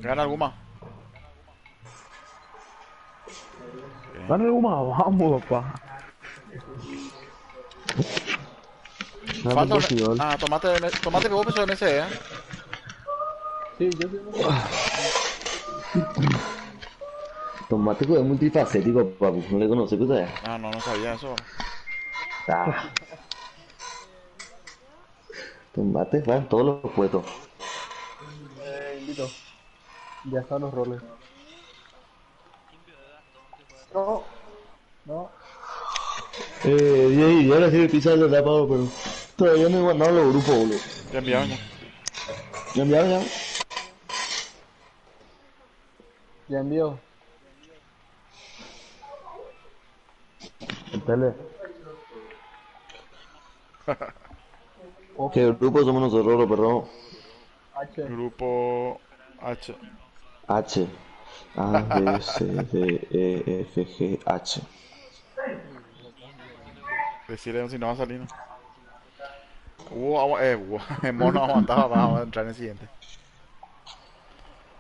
¿Gana alguna? Gana algo más, vamos, papá. Gana Falta un... posible. Ah, tomate que vos peso MC, Sí, yo soy MC. Tomate es multifacético, papu. No le conoce, pues ya. Ah, no, no sabía eso. Ah, tomate va en todos los puestos. Invito. Ya están los roles. No, no. Y ahora sí pisar el tapado, pero todavía no he mandado los grupos, boludo. Te enviaron ya. ¿Me enviaron ya? Ya envió. El tele. ¿Qué grupo somos nosotros, los perros? H. Grupo H. H. A, B, C, D, E, F, G, H. Decirle si no va a salir, ¿no? Mono aguantaba, vamos a entrar en el siguiente.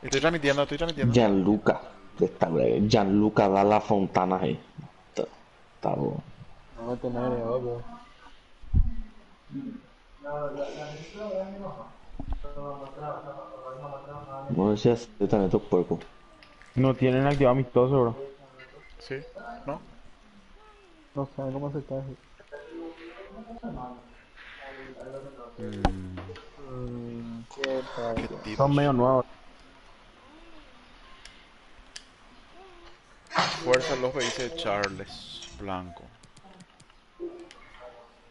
Estoy transmitiendo, estoy transmitiendo. Gianluca. Está breve. Gianluca Dalla Fontana ahí. Está bueno. No me tenés obvio. No decías de también estos puercos. No tienen activado amistoso, bro. Sí, ¿no? No sabe cómo se está. Qué Qué tal. tipos. Son medio nuevos. Fuerza los dice Charles Blanco.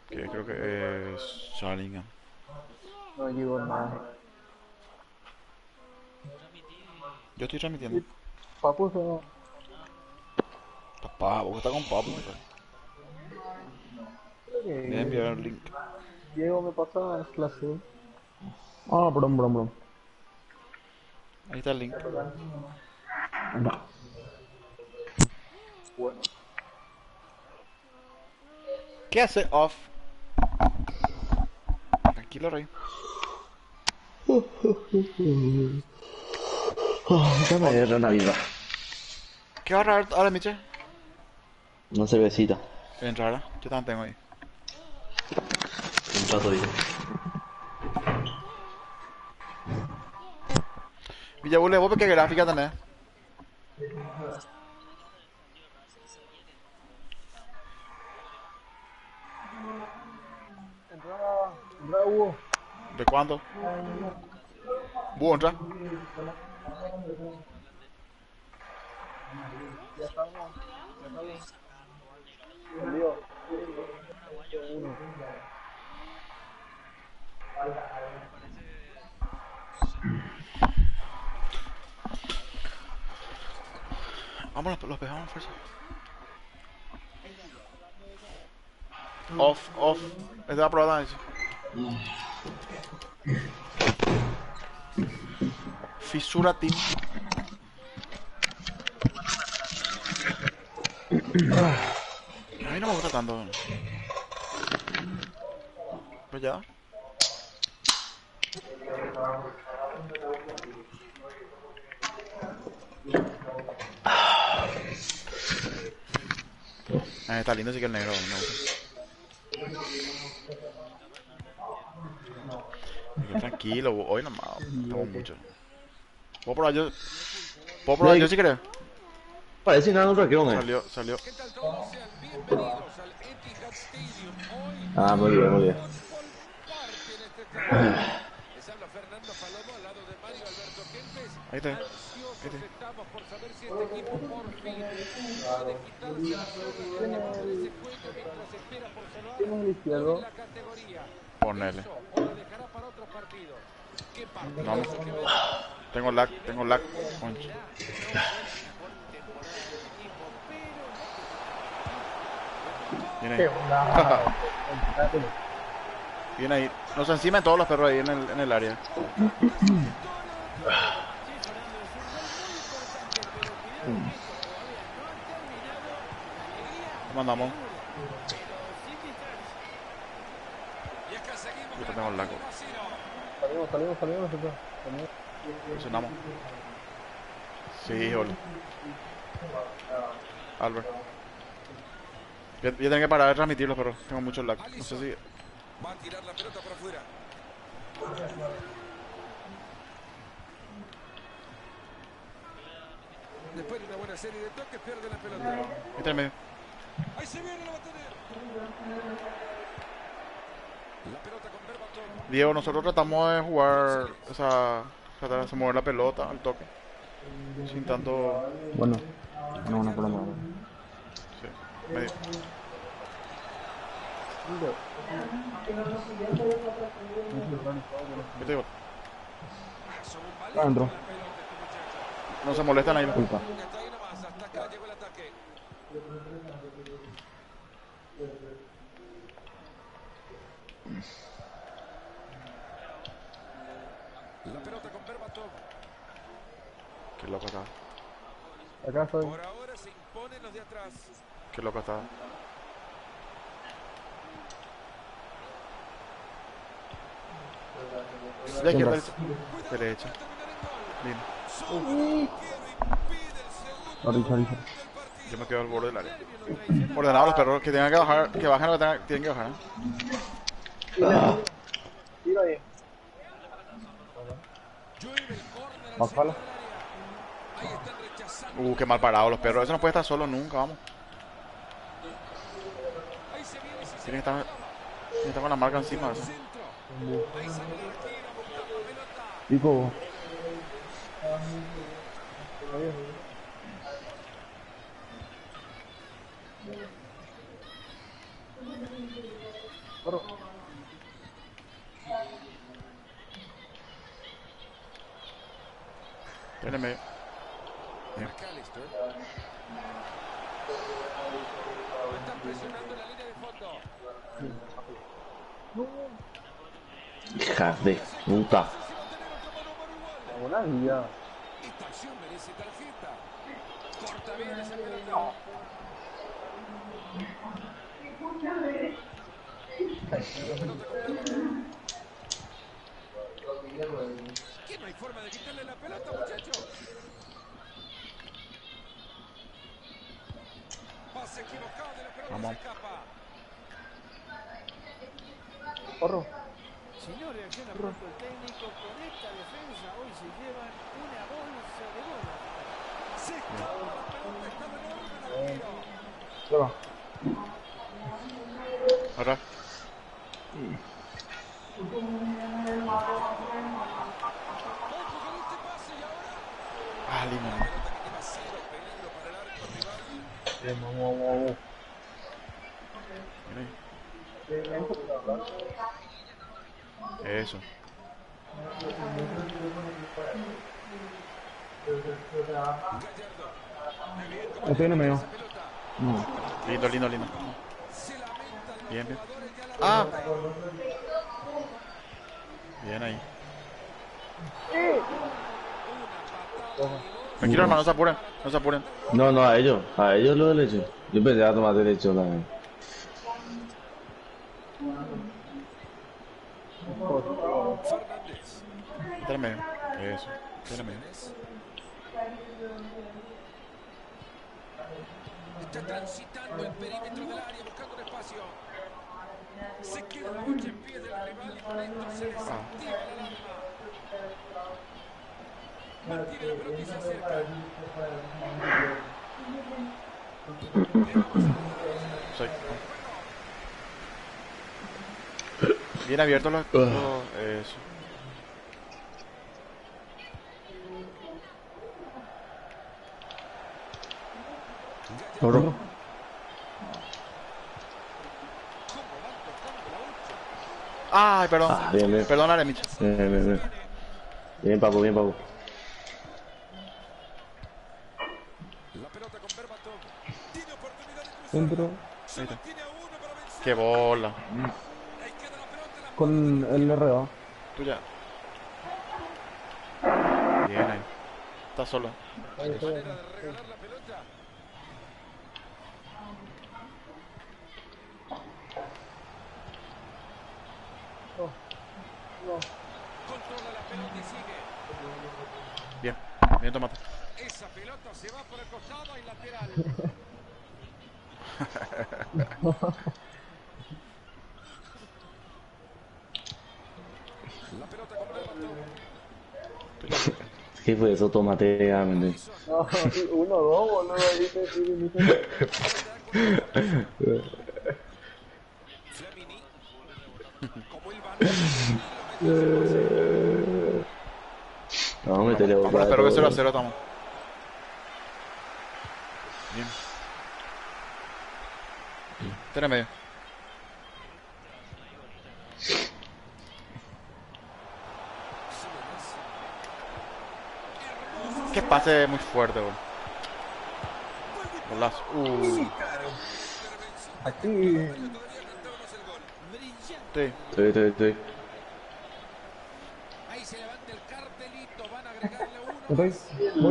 Que creo que es Sharingan. No llegó nada. Yo estoy transmitiendo. Papu se... Papá, vos estás con papo, me parece. Creo Voy a enviar el link. Diego me pasa clase. Ah, bro. Ahí está el link. Bueno. ¿Qué hace off? Tranquilo, rey. Dame de Navidad. ¿Qué va a agarrar ahora, Miche? Una cervecita. Entrará. Yo también tengo ahí. Un rato dice. Villabule, ¿vos qué gráfica tenés? Entra Hugo. ¿De cuánto? ¿Búho entra? Ya estamos. Envío. Uno. Vamos, los pejamos fuerza. Off. Es de la prueba de análisis. Fisura team. A mí no me gusta tanto. Pero ya. Está lindo sí que el negro, me gusta. Tranquilo, hoy nomás. Estamos mucho. ¿Puedo probar yo si querés? Parece nada un raqueo, Salió. Ah, muy bien. Ahí está. ¿Quién es el izquierdo? Ponele. No. Tengo lag. Concha. Viene ahí. Viene ahí. Nos encima todos los perros ahí en el área. Mandamos. Yo tengo el lag. Salimos, jefe. Salimos. Presionamos. Sí, Oli. Albert. Voy a tener que parar de transmitirlo, pero tengo mucho lag. No sé si... Va a tirar la pelota para afuera. Después de una buena serie de toques, pierde la pelota. Ahí está en medio. Ahí se viene la batería. La pelota con Berbatov. Diego, nosotros tratamos de jugar tratar de mover la pelota al toque. Sin tanto... Bueno, no, no problema. Sí, medio. Vete, igual. Son un Está valiente adentro. la pelota este muchacho. No se molestan ahí. Culpa. Está ahí nomás, hasta acá llegó el ataque. La pelota con Berbatov. Qué loco está. Acá estoy. Por ahora se imponen los de atrás. Qué loco está. De izquierda, derecha. Bien. Ahorita. Yo me quedo al borde del área. Ordenado los perros que tengan que bajar, que bajen lo que tienen que bajar. Tiro ahí. Bájala. Ahí están rechazando. Qué mal parado los perros. Eso no puede estar solo nunca, vamos. Ahí se viene, se Tienen que estar con la marca encima. Eso. centro. Ahí sale la esquina buscando pelota. Pico. Corro. Tiene medio. McAllister. Lo están presionando en la línea de fondo. Hijas de puta. Buena guía. Esta acción merece tarjeta. Corta bien esa pelota. ¿Qué no hay forma de quitarle la pelota, muchachos? Pase equivocado de la pelota, Vamos. se escapa. Corro. Si no reacciona pronto el técnico, con esta defensa hoy se llevan una bolsa de bolas. Se escapa la pelota, estaba enorme el arquero. Se va. Ahora. Ojo con este pase y ahora. Ah, lindo. Pelota que lleva cero peligro para el arco rival. Bien, vamos. Mira ahí. Eso. Gallardo. Estoy en el medio. Pelota. No. Lindo. Se lamentan los Bien. jugadores ya la Ah. pelota. Bien ahí. Una patada. Tranquilo, hermano, no se apuren. No se apuren. No, no, a ellos lo derecho. Yo pensé a tomar derecho también. Fernández. Está en medio. Eso. Está en medio. Está transitando el perímetro del área buscando un espacio. Se queda la bocha en pies del rival y con esto se desactiva la alarma. Mantiene la pelota y se acerca. Soy. Bien abiertos los... Eso. Corro. Ay, perdón. Ah, bien. Perdón, Aremich. Bien. Bien, papu. La pelota con Berbatov. Tiene oportunidad de cruzar. Centro. Se mantiene a uno para vencer. Qué bola. Ahí queda la pelota en la Con el RA. Tuya. Bien ahí. Está solo. manera de regalar la pelota. controla la pelota y sigue. Bien, bien tomate. Esa pelota se va por el costado y lateral. La pelota con Berbatov. ¿Qué fue eso? Tomate, realmente. No, 1-2, boludo. Ahorita sí, Flamini. Como el Vamos a meterle Vamos, otra espero que vez. 0-0 estamos. Bien. Tiene medio. Qué pase muy fuerte, güey. Golazo. aquí. Sí. Sí. Ahí se levanta el cartelito, van a agregarle uno. Voy.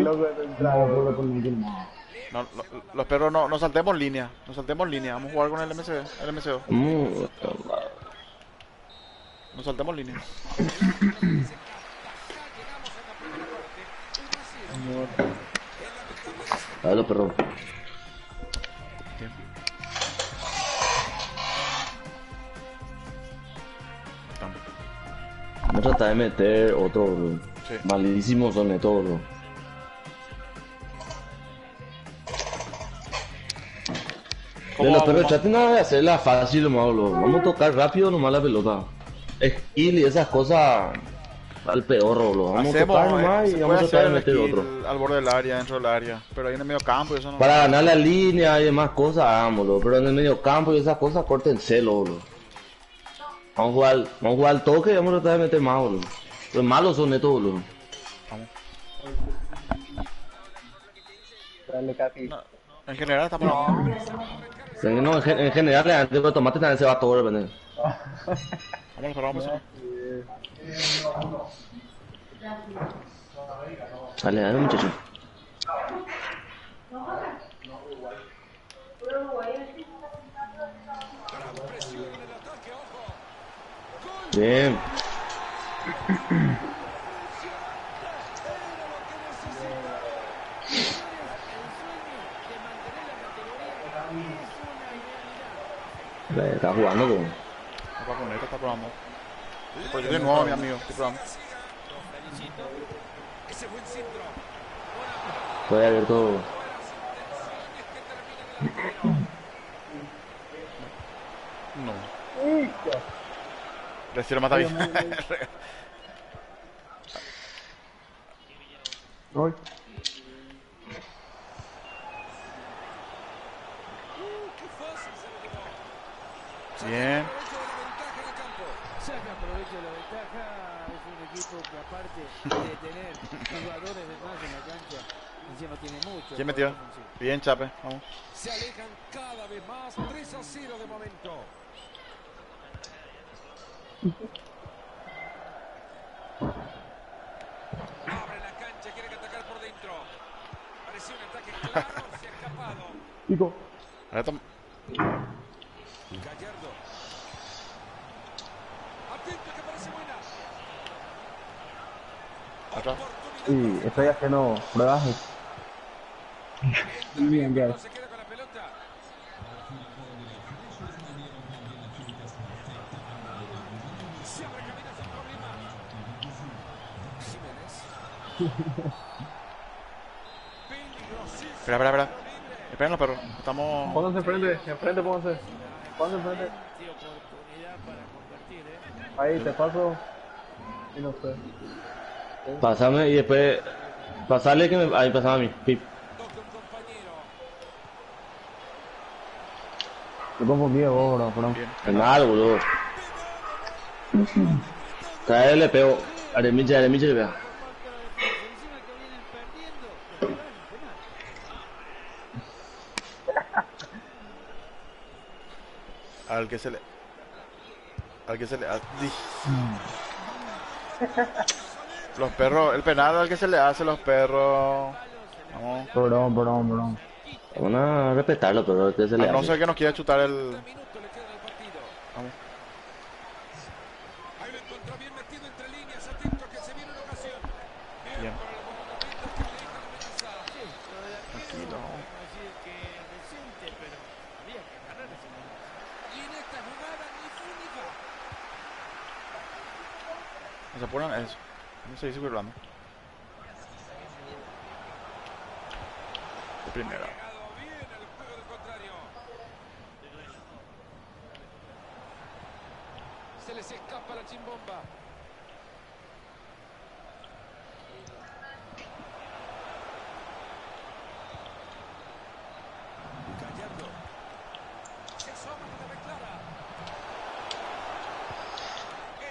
Loco de entrada, No, boludo. por no. No, los perros no saltemos línea. No saltemos línea. Vamos a jugar con el MCB, el MCO. No saltemos línea. Dale, perro. Bien. Estamos. Vamos a tratar de meter otro, bro. Sí. Malísimos son de todos, bro. ¿Cómo Pero vamos? traten de hacerla fácil, nomás, bro. Vamos a tocar rápido nomás la pelota. Skill y esas cosas al peor, bro. Vamos a tocar nomás se y puede vamos a hacer tratar de el meter skill otro. al borde del área, dentro del área. Pero ahí en el medio campo y eso no. Para ganar la línea y demás cosas, hagámoslo. Pero en el medio campo y esas cosas, córtenselo, bro. Vamos a jugar al toque y vamos a tratar de meter más, bro. Los malos son estos, bro. Vamos. Dale, Capi. No, en general está por abajo. No, en general, antes de tomate también se va todo, de repente. Vamos, pero vamos. Dale, muchacho. Bien. Está jugando con. Está con esto, está probando. Pero yo de nuevo, mi amigo. Estoy probando. Ese buen centro. Puede abierto. No. Recién lo mata bien. Voy. Qué fácil se lo llevó. Bien. Saca provecho de la ventaja. Es un equipo que aparte de tener jugadores de más en la cancha, encima tiene mucho. ¿Quién metió? Bien, Chape. Vamos. Se alejan cada vez más. 3-0 de momento. Abre la cancha, quiere que atacar por dentro. Parecía un ataque claro, se ha escapado. Pico. Ahora toma. Gallardo. Atento que parece buena. Atrás. Sí, estoy haciendo pruebas. Bien, ya. No se queda con la pelota. Se abre camino sin problema. Jiménez. Peligrosísimo. Espera. Esperen los perros. Estamos. Pónganse enfrente, pónganse. Pónganse enfrente. De oportunidad para convertir, Ahí, te paso. Y no sé. Pásame y después. Pasarle que me. Ahí pasaba a mí. Pip. Toca un compañero. Te confundí vos, bro, perdón. Bien. En nada, boludo. Cae le pego. Aremiche le pega. encima que vienen perdiendo, te pegan el penal. Al que se le. Los perros. El penal al que se le hace los perros. Vamos. Perdón. Vamos a respetarlo, pero que se le A no hace. ser que nos quiera chutar el. 30 minutos le quedan al partido. Vamos. Ahí lo encontró bien metido entre líneas. Atento No se apuran eso. No se dice curvando. De primera. Llegado bien al juego del contrario. Se les escapa la chimbomba. Gallardo. Se asoma con la clara.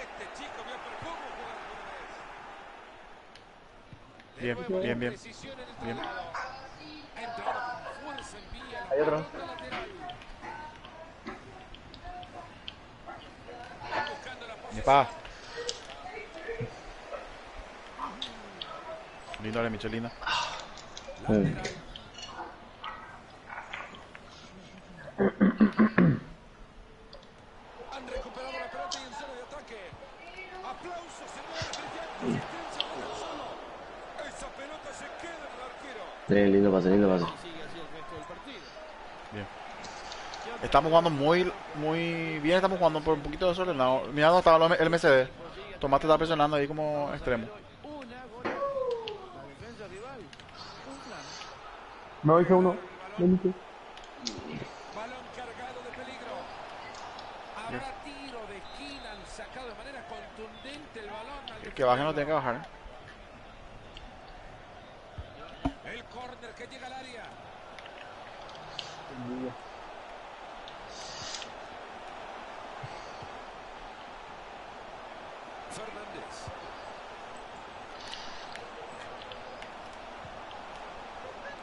Este chico vio por poco jugar alguna vez. De Bien, nuevo, bien, bien. precisión en el Bien. traslado. Ha entrado con fuerza en vía la Hay otro. pelota lateral. Buscando la Ni posesión. pa. Lindo de Michelina. Lateral. Han recuperado la pelota y en zona de ataque. Aplausos, señores. Cristian. Se dejan solo. Esa pelota se queda en el arquero. Lindo pase, lindo pase. Y sigue así el resto del partido. Bien. Estamos jugando muy bien. Estamos jugando por un poquito desordenado. Mira dónde estaba el MCD. Tomate está presionando ahí como extremo. Una goleada. La defensa rival. Un plan. Me hice uno. Benito. Balón cargado de peligro. Habrá tiro de esquina. Han sacado de manera contundente el balón. Al Que baje no tiene que bajar. El córner que llega al área. Fernández.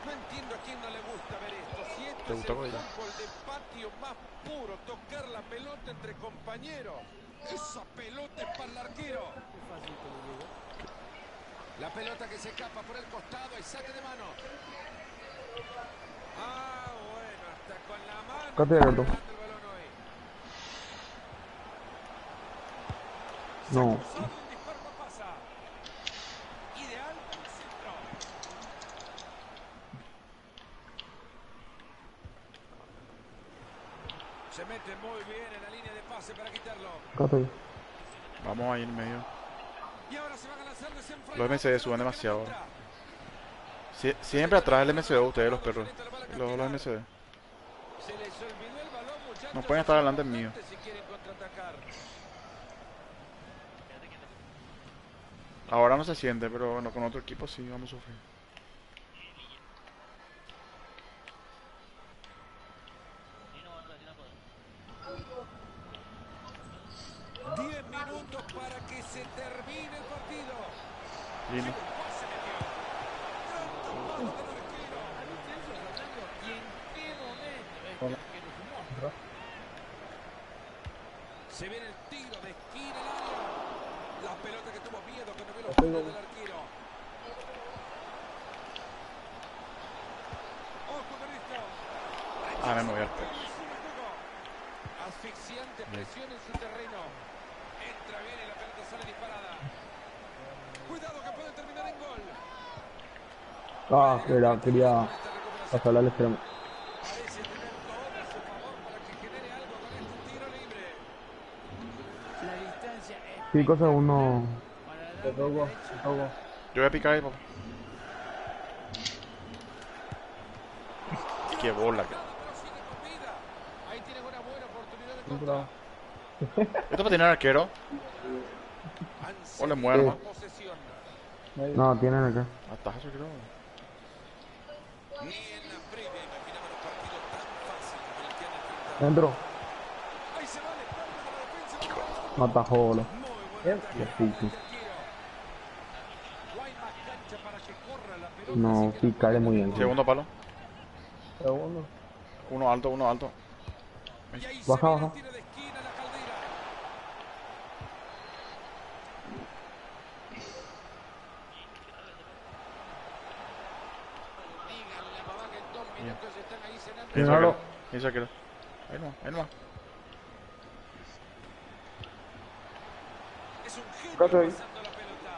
No entiendo a quién no le gusta ver esto. Si esto ¿Te es gustó, el Gorila? fútbol de patio más puro, tocar la pelota entre compañeros. Esa pelota es para el arquero. Qué fácil que le llegó. La pelota que se escapa por el costado y saque de mano. Ah, bueno, hasta con la mano. Cállate, Alberto. está jugando el balón hoy. No. Cruzado, el disparo no pasa. Ideal el centro. Se mete muy bien en la línea de pase para quitarlo. Cállate. Vamos ahí en medio. Y ahora se van a lanzar desenfrenados. Los MCD suben demasiado. Siempre atrás el MCD, ustedes los perros. Los MCD. Se les olvidó el balón, muchachos. No pueden estar delante mío. Si quieren contraatacar. Ahora no se siente, pero bueno, con otro equipo sí vamos a sufrir. Diez minutos para que se termine el partido. Lindo. Pase metió. Gran tapado del arquero. ¿Viste eso, Fernando? ¿Y en qué momento este arquero sumó? Se viene el tiro de esquina al área. La pelota que tuvo miedo cuando ve los palos del arquero. Ojo con esto. Ah, me moví al perro. Sigue el juego. Asfixiante presión en su terreno. Entra bien y la pelota sale disparada. Cuidado que puede terminar en gol. Ah, quería Esta recuperación pasarle al extremo. parece tener todo a su favor para que genere algo con este tiro libre. La distancia es 5 segundos. para dar Te toco, te toco. Yo voy a picar ahí, papá. Qué bola. Pero sigue con vida. Ahí tienes una buena oportunidad de Bravo. contra. ¿Esto para tener arquero? Han O le cedido muero, la ¿no? posesión. No, tienen acá. Atajazo, creo. Ni en la previa imaginaba un partido tan fácil como el que han enfrentado. Dentro. Ahí se va el espalda de la defensa. No atajó, boludo. Muy buen Bien. ataque Qué de puto. este arquero. No hay más cancha para que corra la pelota. No, así que sí, la cae juega muy con bien. Segundo palo. Segundo. Uno alto, uno alto. Y ahí Baja, se viene baja. el tiro de esquina a la Caldera. Díganle a mamá que en 2 minutos están ahí cenando. Pienso Claro. que pienso que ahí no, ahí no. Es un genio Cállate ahí. pasando la pelota.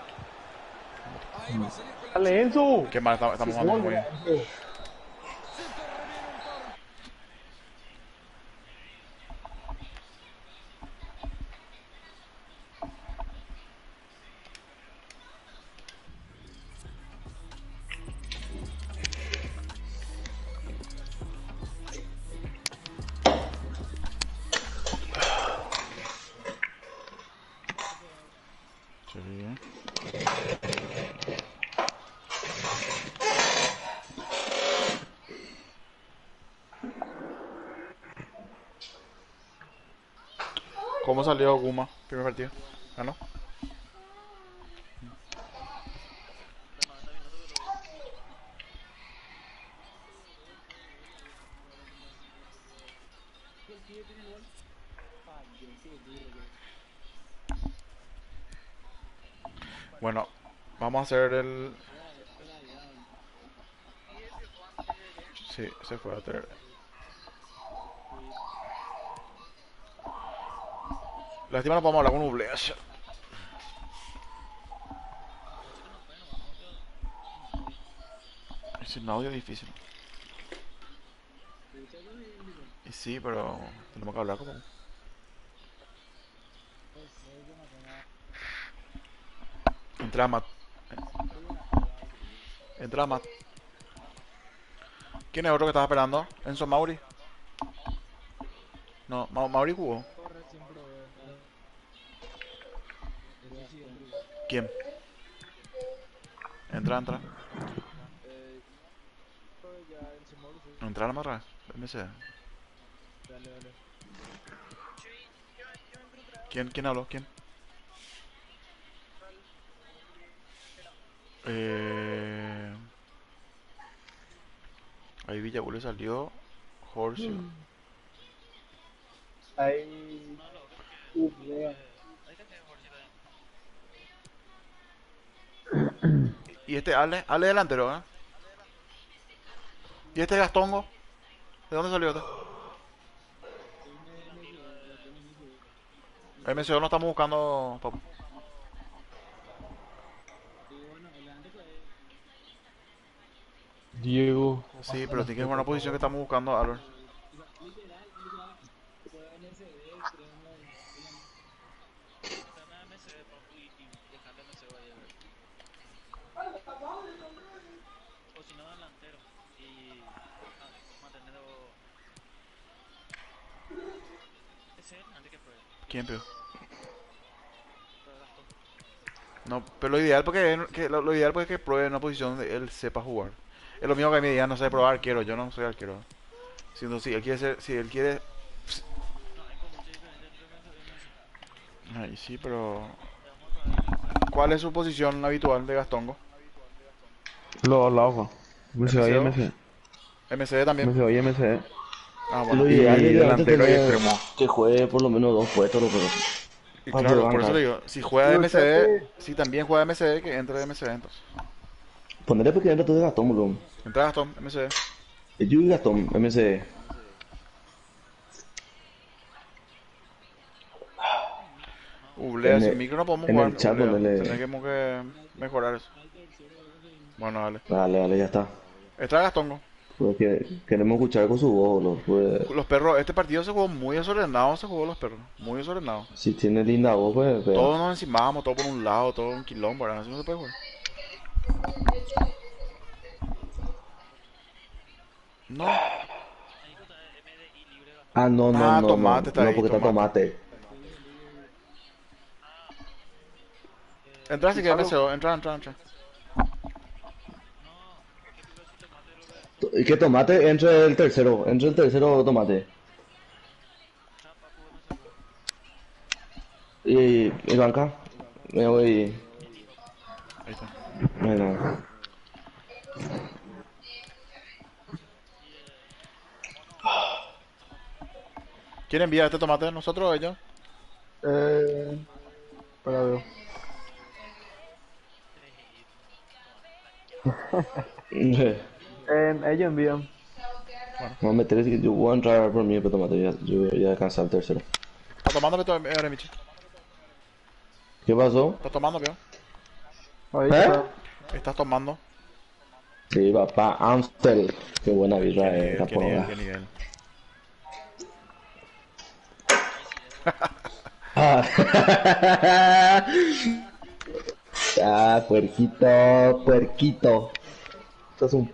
Ahí va a salir con la Dale, Enzo. Qué mal estamos jugando muy bien. Se te reviene un par. ¿Cómo salió Guma? Primer partido. ¿Ganó? Bueno, vamos a hacer el... Sí, se fue a hacer. Lástima no podemos hablar con Ubleas. Sin audio es difícil. Y sí, pero tenemos que hablar como... Entra Matt. Entra Matt. ¿Quién es otro que estaba esperando? ¿Enzo Mauri? No, Mauri jugó. ¿Quién? Entra. Entra la marra. MC. ¿Quién habló? ¿Quién? Ahí Villabuelo salió. Horsio. Ahí. Vea. Y este Ale delantero, ¿eh? ¿Y este Gastongo? ¿De dónde salió este? MCO no estamos buscando, papu. Diego. Sí, pero tiene que ser una posición que estamos buscando, Albert. ¿Quién, peor? No, pero lo ideal lo ideal porque es que pruebe una posición donde él sepa jugar. Es lo mismo que me digan, no sé probar arquero, yo no soy arquero. Si él quiere ser, si él quiere. Ay, sí, pero. ¿Cuál es su posición habitual de Gastongo? Los lados. MCO y MCO. MC. MCD también. MCO y MC. Ah, bueno. Lo Y ideal es delantero y tener extremo. que juegue por lo menos 2 puestos, pero... Y para claro, que por eso banca. le digo, si juega de MCD, si también juega de MCD, que entre de MCD entonces. Ponerle porque entra todo de Gastón, boludo. Entra Gastón, MCD. Yo y Gastón, MC. Ublea, En sin el- micro no podemos en jugar. el chat Ublea. ponele- Tenemos que mejorar eso. Bueno, dale. Dale, ya está. Está Gastongo. Porque queremos escuchar con su voz, boludo. Pues, Los perros, este partido se jugó muy desordenado, se jugó los perros. Muy desordenado. si tiene linda voz, pues... Todos nos encimábamos, todo por un lado, todo un quilombo, ¿verdad? Así no se puede jugar. No. Ah, no, Ah, no, Tomate está no, ahí, porque está Tomate. Entra si quieres, MCO. Entra. Y que Tomate entre el tercero Tomate. Y banca, me voy... Ahí está. Bueno, ¿Quién envía este tomate? ¿Nosotros o ellos? Para ver. Ellos envían. vamos a meter, yo voy a entrar por mí, pero Tomate, yo voy a alcanzar el tercero. Está tomando, Eremichi. ¿Qué pasó? Está tomando, peo. Ahí ¿Eh? está. Estás tomando. Sí, papá, Amstel. Qué buena birra es esta Qué nivel, porra. qué nivel. Ah, puerquito. Esto es un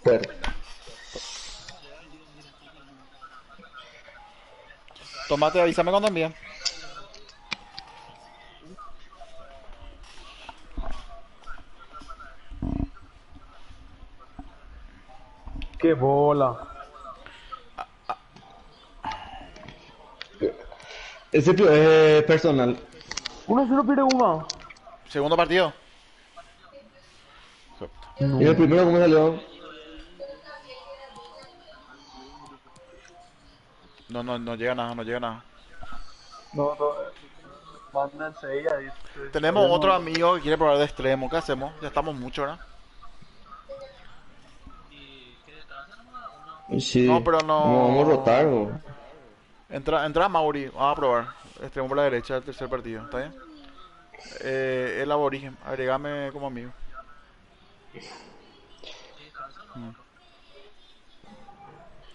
puerco. Tomate, avísame cuando envíen. Qué bola. Ese tío es personal. 1-0 pierde Uma. Segundo partido. Y el primero, ¿cómo salió? No, no, no llega nada, no llega nada. No, no. Manda enseguida. Dice, Tenemos otro amigo que quiere probar de extremo. ¿Qué hacemos? Ya estamos mucho, ¿verdad? Sí. No, pero no. Vamos a rotar, bro. Entra Mauri. Vamos a probar. Extremo por la derecha del tercer partido. ¿Está bien? El aborigen. Agregame como amigo.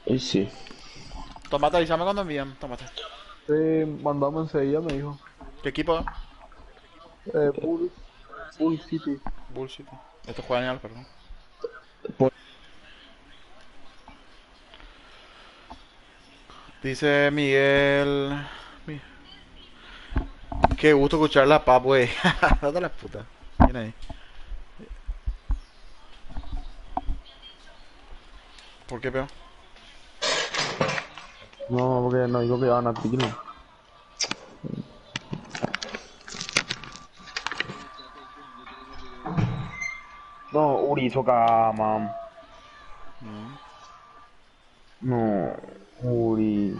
Y sí. Tomate, avísame cuando envían. Tomate. sí, mandamos enseguida, me dijo. ¿Qué equipo? Bull City. Bullshit. Esto juega en el perdón. Por- Dice Miguel. Mi- Qué gusto escuchar la pap, wey. Date la puta. Viene ahí. ¿Por qué, peor? No, porque no dijo que iban a Tiki. No, Uri hizo cama. No, Uri.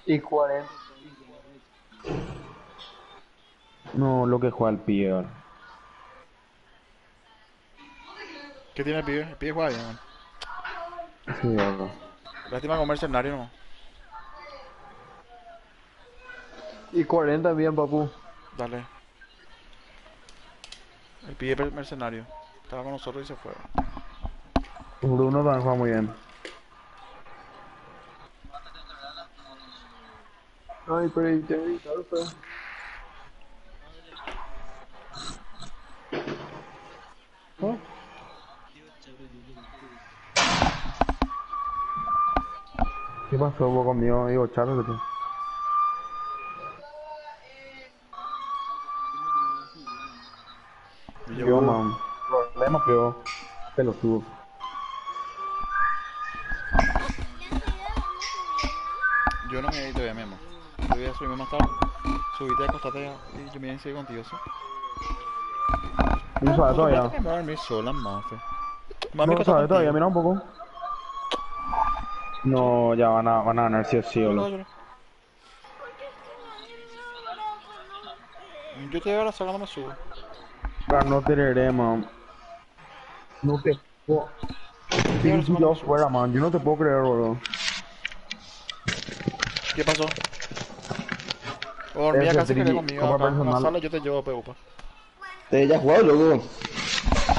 Y 40. No, lo que juega el pibe. ¿Qué tiene el pibe? El pibe juega bien, man. Sí, bro. Lástima con mercenario, no. Y 40 bien, papu. Dale. El pibe mercenario. Estaba con nosotros y se fue. Bruno también juega muy bien. Ay, pero ahí tengo que editar, pero. ¿No? ¿Qué pasó vos conmigo? Digo, Charles, tío. Yo, man. Problema, pero. Pelotudo. Yo no me edito ya, mi amor. Yo voy a subirme más tarde. Subite, acostate y yo me voy a seguir contigo, ¿sí? No sabe todavía. Me voy a dormir sola, mafe. Mami, No sabe todavía, mira un poco. No, ya van a ganar sí o sí, boludo. Yo te voy a abrazar cuando me subo. No te leeré, man. No te puedo. Tienes que ir fuera, man. Yo no te puedo creer, boludo. ¿Qué pasó? Dormía Ese casi que Triqui, conmigo como acá en la personal. sala, yo te llevo, peupa. Ya jugado, loco.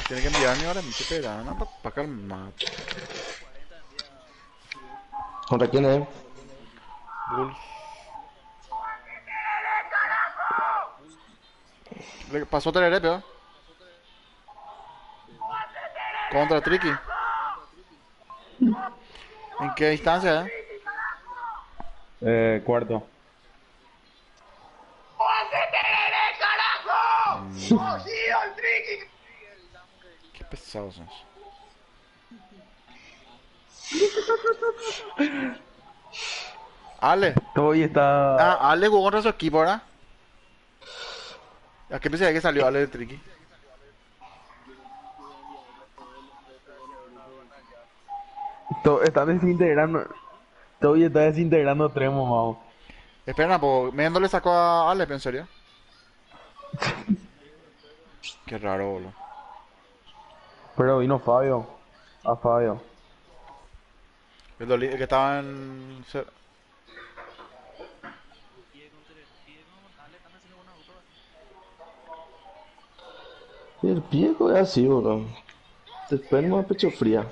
Tiene que enviarme ahora mi pegana para calmar. ¿Contra quién es? Bull. Le pasó Terere, peor. Contra Tricky. ¿En qué distancia, Cuarto. Qué pesados son. Ale. Hoy está. Ah, Ale jugó contra su equipo, ¿verdad? ¿A qué pensé que salió Ale de Tricky? Está desintegrando. Hoy está desintegrando Tremo, vamos. Espera, pues Mendo le sacó a Ale, ¿en serio? Qué raro, boludo. Pero vino Fabio. A Fabio. El que estaba en... Y el viejo es así, bro. Después no pecho fría.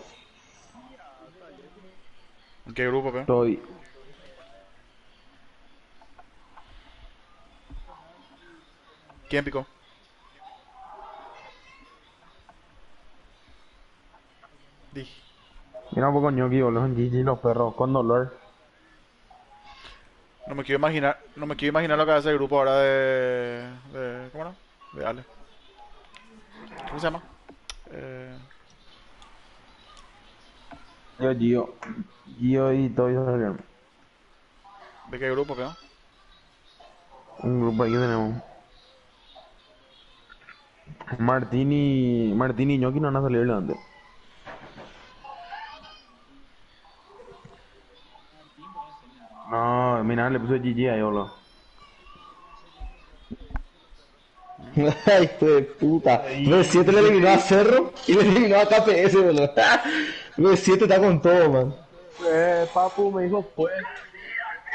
¿En qué grupo, pe? Estoy. ¿Quién picó? Di. Mira un poco ñoqui, boludo. En GG los perros. Con dolor. No me quiero imaginar lo que va a hacer el grupo ahora ¿cómo era? De Ale. ¿Cómo se llama? Yo, Gio. Gio y todos salieron. ¿De qué grupo, peón? Un grupo ahí que tenemos. Martín y Ñoqui no van a salir delante. No, mira, le puse GG ahí, boludo. Ay, hijo de puta. B7 le eliminó a Cerro y le eliminó a KPS, boludo. B7 está con todo, man. Papu me dijo fue,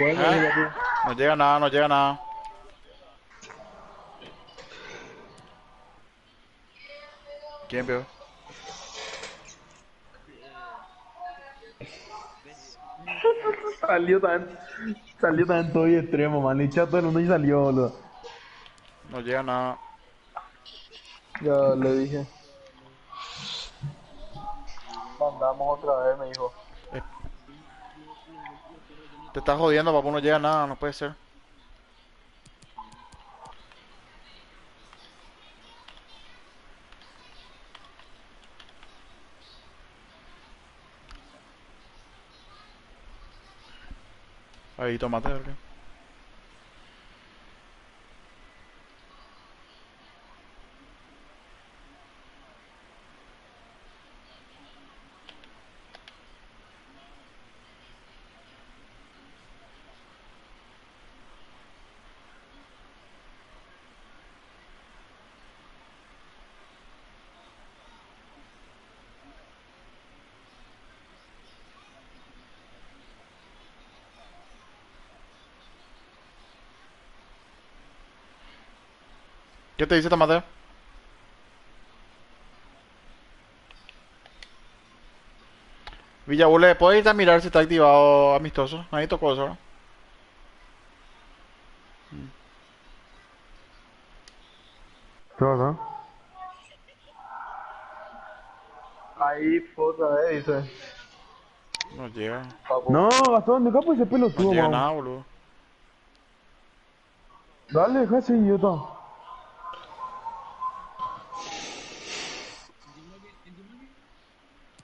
me dijo ¿Eh? papu. No llega nada, no llega nada. ¿Quién, peón? Salió tan todo y extremo, man. Le echó a todo el mundo y salió, boludo. No llega nada. Ya le dije. Mandamos otra vez, me dijo. Te estás jodiendo, papu, no llega nada, no puede ser. Ahí, tomate, ¿verdad? ¿Qué te dice tomate? Villabule, ¿puedes irte a mirar si está activado amistoso? Nadie tocó eso, ¿no? ¿Qué pasa? Ahí fue otra vez, dice. No llega. Papu. No, Gastón, deja pues ese No pelotudo, llega man. nada, boludo. Dale, deja ese idiota.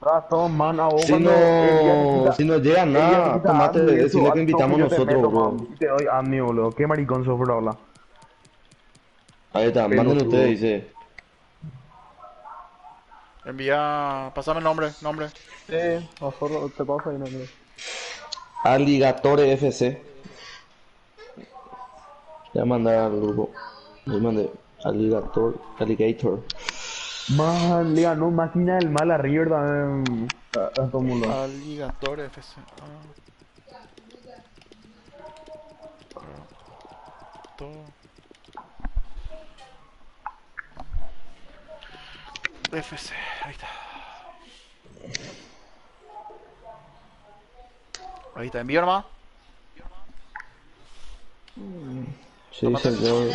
Gastón, man, a vos Si cuando el día te no, quita, si no llega el día te nada, quita tomate, Admi y eso, decirle que al toque invitamos yo te nosotros, meto, bro. man. Y te doy Admi, boludo. Qué maricón sos por hablar. Ahí está, manden Pelotudo. ustedes, dice. Envía, pásame el nombre. Sí, nosotros te paso ahí, no, amigo. Alligatore FC. Voy a mandar al grupo. Le mandé Alligator. Man, le ganó máquina del mal a River también. A todo el mundo. Alligator FC. Todo. FC, ahí está. Ahí está, envío nomás. Sí, Tomate. señor.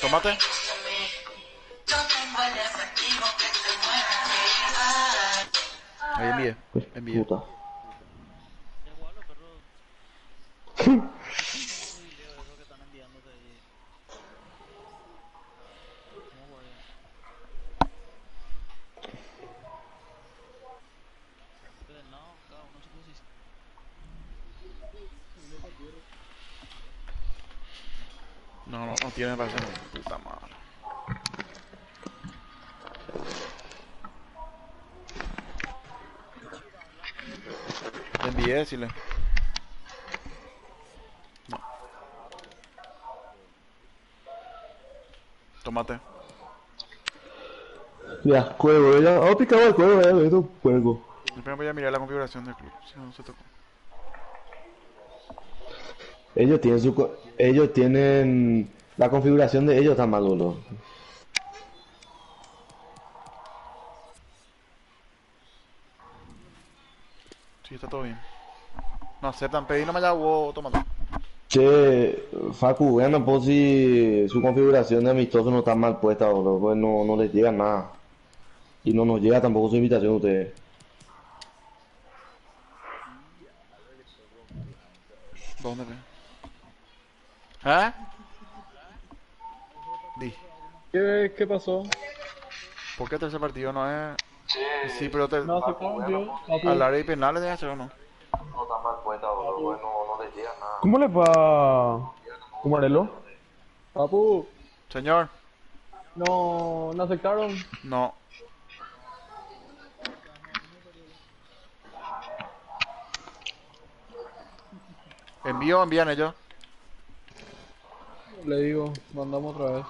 Tomate. Ahí envié. Pues, Envié. puta. No tiene para hacer. Puta madre. Le envié, decirle. No. Tomate. Ya, cuervo, ya. Oh, picado el cuervo, ya, esto cuervo. Después voy a mirar la configuración del club. Si no se tocó. Ellos tienen la configuración de ellos está mal, boludo. Sí, está todo bien. No aceptan, pedí no me llamo, tomate. Che, Facu, vean un poco si su configuración de amistoso no está mal puesta, boludo. Pues no les llega nada. Y no nos llega tampoco su invitación a ustedes. ¿Dónde ve? ¿Eh? Di. ¿Qué pasó? ¿Por qué el tercer partido no es Sí, pero te, No se cambió, al papu. área y penales debe hacer o no. ¿Cómo le va? ¿Cómo Arelo? Papu, Señor, no aceptaron. no. ¿Envío o envían ellos? Le digo, mandamos otra vez.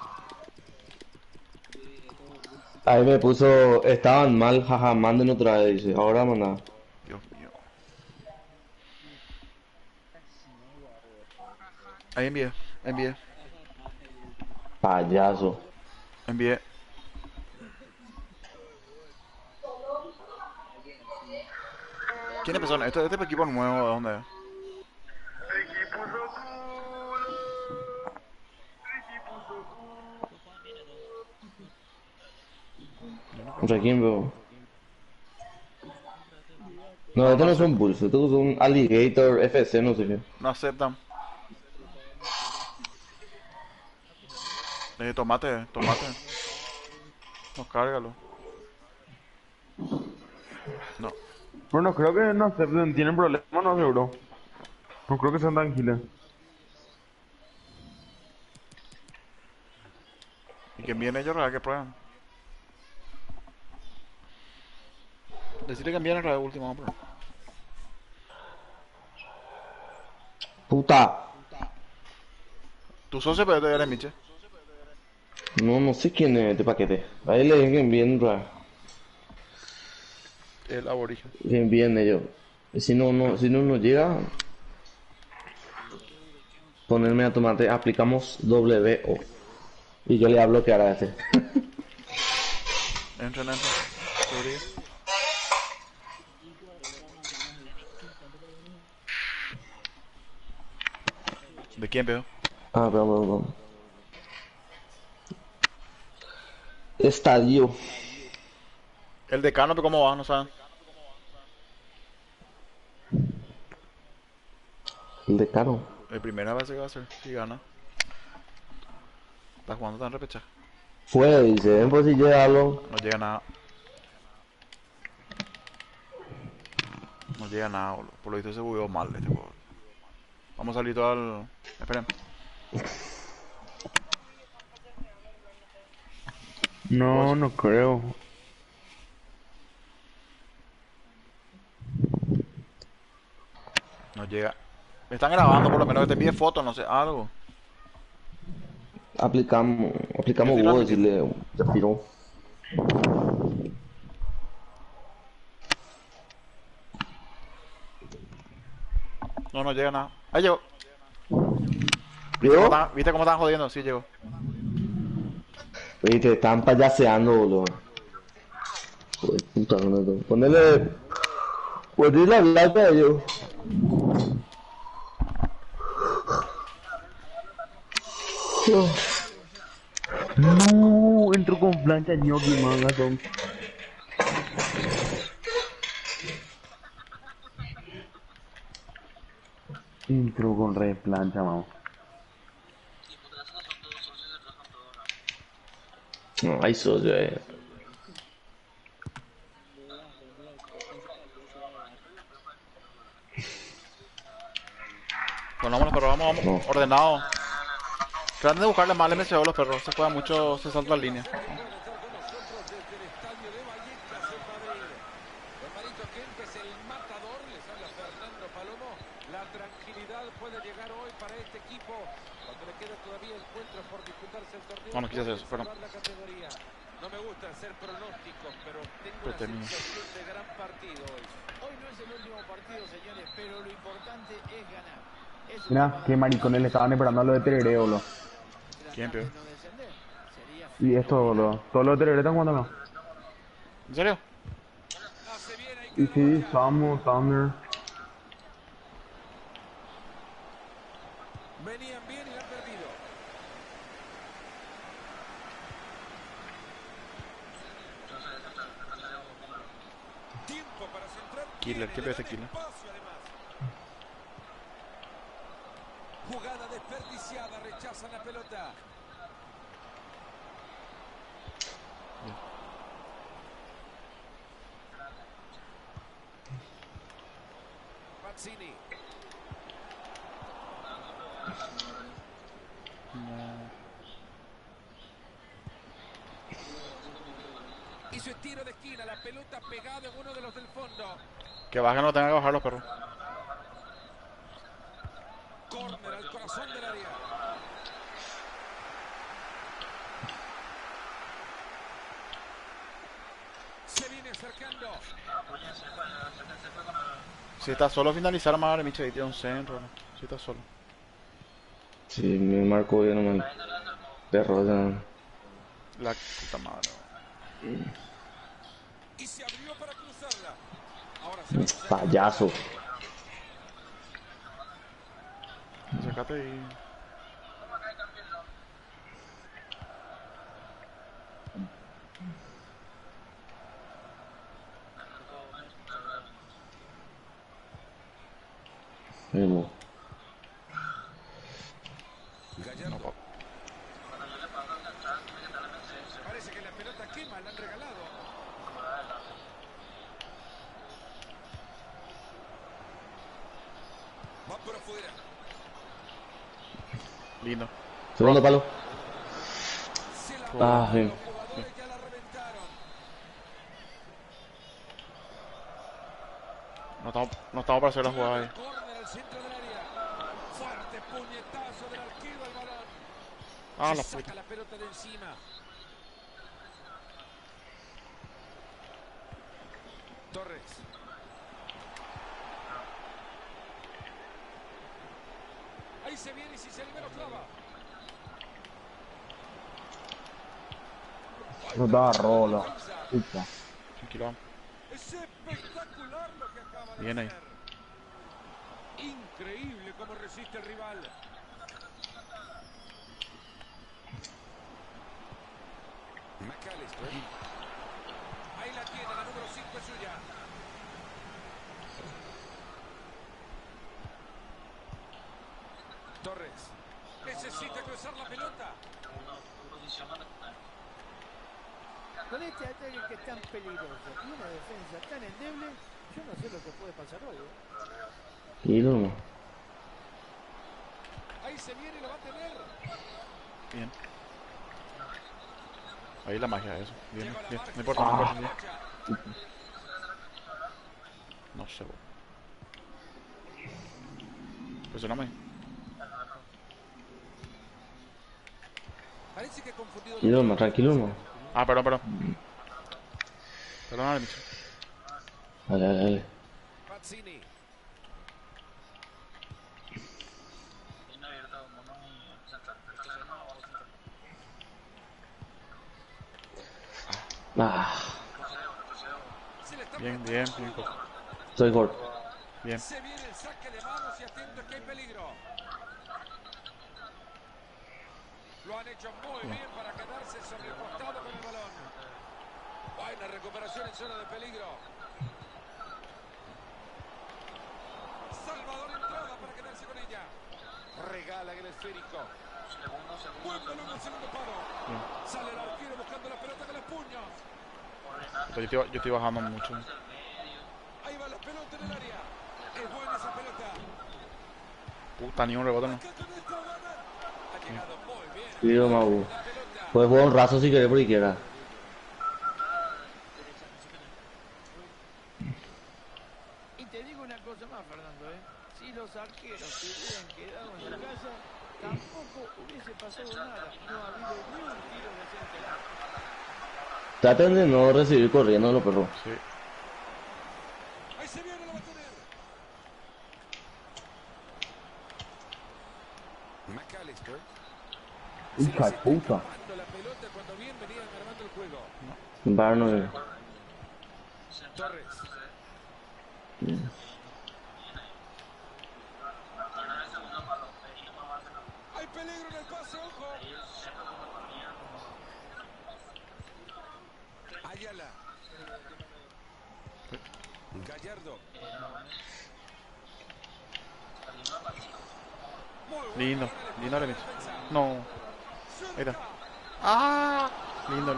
Ahí me puso, estaban mal, jaja, manden otra vez, dice, ahora manda. Dios mío. Ahí envié, envié, Payaso. envié. ¿Quién empezó? Este equipo nuevo, ¿de dónde es? Yo no ¿Contra conozco. quién veo? No, No, estos no son Bulls, estos son Alligator FC, no sé qué. no aceptan. Tomate, tomate. No, cárgalo. No. Bueno, creo que no sé, tienen problemas, no seguro. No creo que sean tan giles. Y que envíen ellos, ¿verdad? Que prueban. Decirle que envíen el último, vamos a probar. Puta. Tu socio, pero todavía eres Miche. No, no sé quién es este paquete. Ahí le dije que envíen, El aborigen. que envíen ellos. Y si no, no llega, ponerme a tomate, aplicamos WO. Y yo le hablo que hará este. Entren, entren. Rodrigo. ¿De quién veo? Ah, perdón. Estadio. El decano, pero ¿cómo va? No saben. El decano. El primera vez que va a ser, si gana. Está jugando tan repechaje. Fue, dice, pues si llega algo. No llega nada. No llega nada, boludo. Por lo visto se bugueó mal este juego. Vamos a salir todo al... Esperen. No, no creo. No llega. Me están grabando, por lo menos que te envíe fotos, no sé, algo. Aplicamos Yo estoy huevo, transmitiendo. decirle, se tiró. No, no llega nada. Ahí llegó. ¿Llegó? ¿Viste cómo estaban jodiendo? Sí, llegó. Viste, están payaseando, boludo. Joder, puta, no. Ponele la plata a ellos. No, entró con plancha ñoqui, manga, son. Entró con re plancha, vamos. No, hay socio, Bueno, vámonos, pero vamos, No. vamos. Ordenado. Traten de buscarle más el MCO a los perros. Se juega mucho, se salta la línea. Pueden estar con nosotros desde el estadio de Vallecas en Madrid. Hermanito Kempes, el matador, les habla Fernando Palomo. La tranquilidad puede llegar hoy para este equipo, cuando le queda todavía encuentros por disputarse el torneo. No, no quise hacer eso, perdón. La categoría. No me gusta hacer pronósticos, pero tengo Pero una termino. sensación de gran partido hoy. Hoy no es el último partido, señores, pero lo importante es ganar. Eso Mira, qué maricones le estaban esperando a lo de Tereré, boludo. ¿Quién, peor? no descender. Sería Y esto, boludo. Todos los de Tereré están jugando acá. ¿En serio? Hace bien ahí Y que sí, Samu, Thunder. venían bien y la han perdido. Tiempo para centrar. Killer, ¿qué Tiene ese gran killer? espacio, además. Jugada desperdiciada, rechazan la pelota. Pazzini. Y su tiro de esquina, la pelota pegada en uno de los del fondo. Que bajen, no tengan que bajar los perros. Córner al corazón del área. Se viene acercando. Si está solo, finalizar más ahora, Micho, ahí tiene un centro. ¿No? Si está solo. Sí, me marcó bien, no me... Perro, ya. La puta madre. Y se abrió para cruzarla. Ahora se va a cruzar. Payaso. Sacate y... Mismo. Gallardo. Parece que la pelota quema, la han regalado. Va por afuera. Lindo. Segundo palo. Se la Ah, bien. los jugadores ya la reventaron. No estamos para hacer la jugada ahí. Córner al centro del área. Fuerte puñetazo del arquero al balón. Ah, Se la saca puta. la pelota de encima. Torres. Ahí se viene y si se libera clava. No da rola. Puta. Tranquilo. Es espectacular lo que acaba de Bien ahí. hacer. Increíble cómo resiste el rival. McAllister. Ahí la tiene, la número 5 es suya. Torres. Necesita cruzar la pelota. Con este ataque que es tan peligroso y una defensa tan endeble, yo no sé lo que puede pasar hoy. Y no. Ahí se viene y lo va a tener. Bien. Ahí la magia, eso. Bien, Llegó a la bien. marca, No importa, no importa. Bien. derecha. No sé, güey. Presioname. Parece que ha confundido. Y no, tranquilo, no. Ah, perdón. Perdón, Micho. Dale, dale, dale. Pazzini. Ah, Se le está Bien, apretando. bien, bien. soy gol. Bien. Se viene el saque de manos y atentos que hay peligro. Lo han hecho muy bien para quedarse sobre el costado con el balón. Buena recuperación en zona de peligro. Salvador entrada para quedarse con ella. Regala el esférico. Buen balón al segundo palo. Sale el arquero buscando la pelota con los puños. Yo estoy bajando mucho. Ahí va la pelota en el área. Es buena esa pelota. Puta, ni un rebote no. Acá con esta gana. Ha llegado muy bien. Y no, Mau. La pelota. Puedes jugar un raso si querés por izquierda. Y te digo una cosa más, Fernando, si los arqueros se hubieran quedado en su casa, tampoco hubiese pasado nada. No ha habido ni un tiro decente al arco. Traten de no recibir corriendo los perros. Sí. Ahí se viene, la va a tener. McAllister. Hija de puta. Armando la pelota cuando bien venían armando el juego. Barno. Torres. Hay peligro en el pase, ojo. Ayala. Gallardo. Muy bueno. Lindo. Lindo le Micho. No. Ahí está. Ah. Lindo.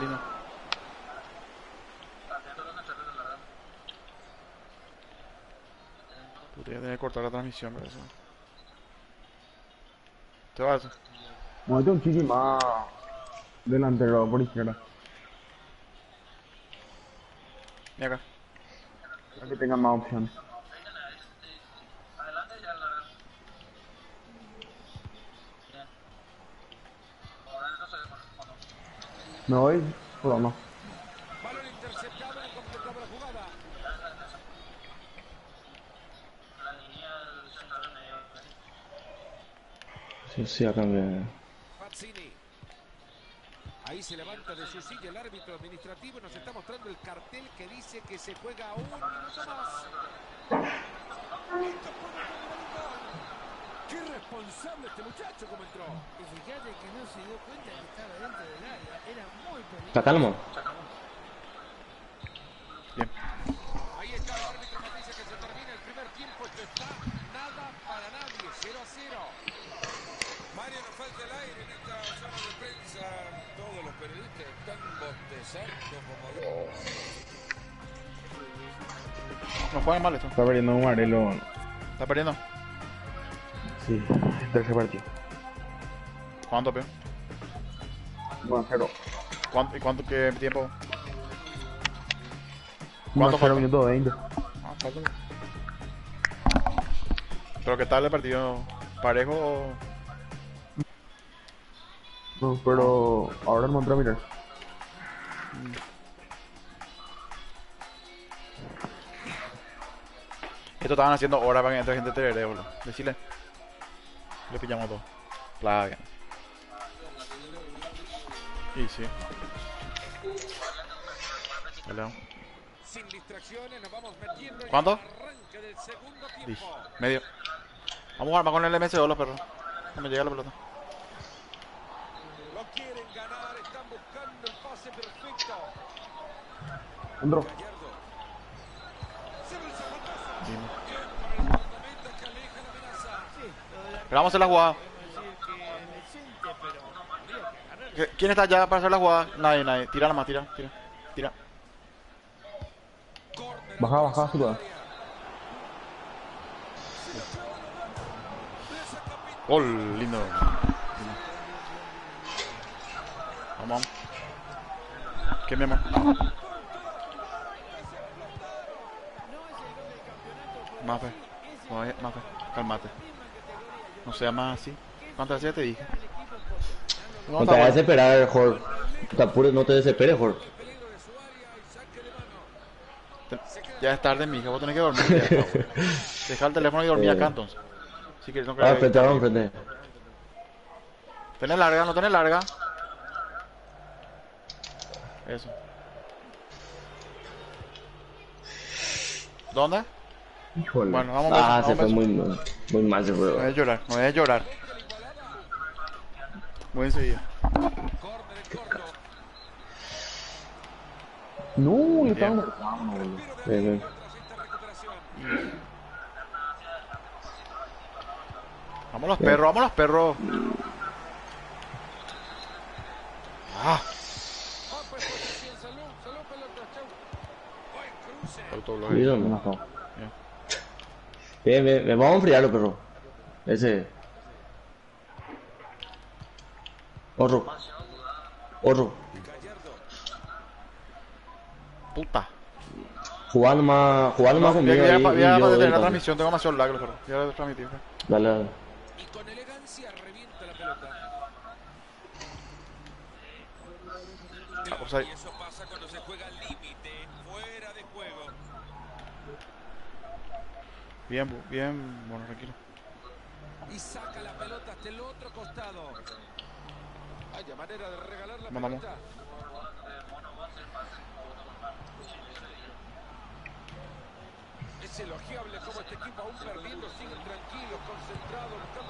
Puta, ya tenía que cortar la transmisión, pero eso. Te vas. Muévete un chiqui más delantero por izquierda. Mira acá. Para que tenga más opciones. Me voy, pero no. Balón interceptado, no completaba la jugada. Sí, sí, acá me... Mazzini. Ahí se levanta de su silla el árbitro administrativo y nos está mostrando el cartel que dice que se juega un minuto más. Esto puede terminar en gol. ¡Qué responsable este muchacho como entró! Y fíjate que no se dio cuenta que estaba dentro del área. Era muy peligroso. Está calmo. Bien. Ahí está el árbitro, nos dice que se termina el primer tiempo. Esto está nada para nadie. 0-0. Mario, nos falta el aire en esta zona de prensa. Todos los periodistas están bostezando como... No juegan mal esto. Está perdiendo un Arelo. ¿Está perdiendo? Sí, tercer partido. ¿Cuánto, peor? 1-0. ¿Y cuánto qué tiempo? 1-0 falta? minuto 20. Ah, falta. ¿Pero qué tal el partido? ¿Parejo o...? No, pero ahora no entra a mirar. Esto estaban haciendo horas para que entre gente tereré, boludo. Decile. Le pillamos todo. Plaga. Y sí. Hello. Sin distracciones, nos vamos metiendo en ¿Cuánto? el arranque del segundo Dije. tiempo. Medio. Vamos a jugar más con el MSO, los perros. No me llega la pelota. Lo quieren ganar, están buscando el pase perfecto. Entró. Gallardo. Se ve el zapatazo. Dime. Bien para el guardameta que aleja la amenaza. Sí, lo de la Pero vamos a hacer la jugada. podemos decir que decente, pero habría que ganar. ¿Quién está allá para hacer la jugada? Nadie. Tira nomás, tira. Córner. Baja, suba. Gol, lindo. Vamos. ¿Qué mi amor? Más fe. Más fe. Cálmate. No sea más así. ¿Cuántas veces te dije? No, No está te bueno. hagas desesperar, Jorge. Te apures, no te desesperes, Jorge. Peligro de su área y saque de mano. Ya es tarde, mija. Vos tenés que dormir. Ya está, güey. Deja el teléfono y dormir acá entonces. Si quieres, no Ah, querés. frente, frente. ¿Tenés larga? ¿No tenés larga? Eso. ¿Dónde? Híjole. Bueno, vamos a ver. Ah, Vamos se a fue ver. muy mal, se No fue. voy a llorar, no voy a llorar. Muy enseguida. Córner en corto. No, le Bien. estamos. Vámonos, boludo. Bien, bien. Tras esta recuperación. Vamos los perros, vamos los perros. Ah, Ah, pues así en salud. Salud, pelota. Chau. Buen cruce. autobloqueo. Cuidado, No, no. no. Bien, bien, vamos a enfriarlo, perro. Ese. Otro. Gallardo. Puta. Jugando más No, voy conmigo a ahí, y yo detener la doy transmisión, tengo demasiado lag, pero voy a transmitir. Dale, dale. Y con elegancia revienta la pelota. O sea, Y eso pasa cuando se juega al límite, fuera de juego. bien, bueno, tranquilo. Y saca la pelota hasta el otro costado. Vaya manera de regalar la Mandamos. pelota. Es elogiable como este equipo aún perdiendo siguen tranquilos, concentrados, buscando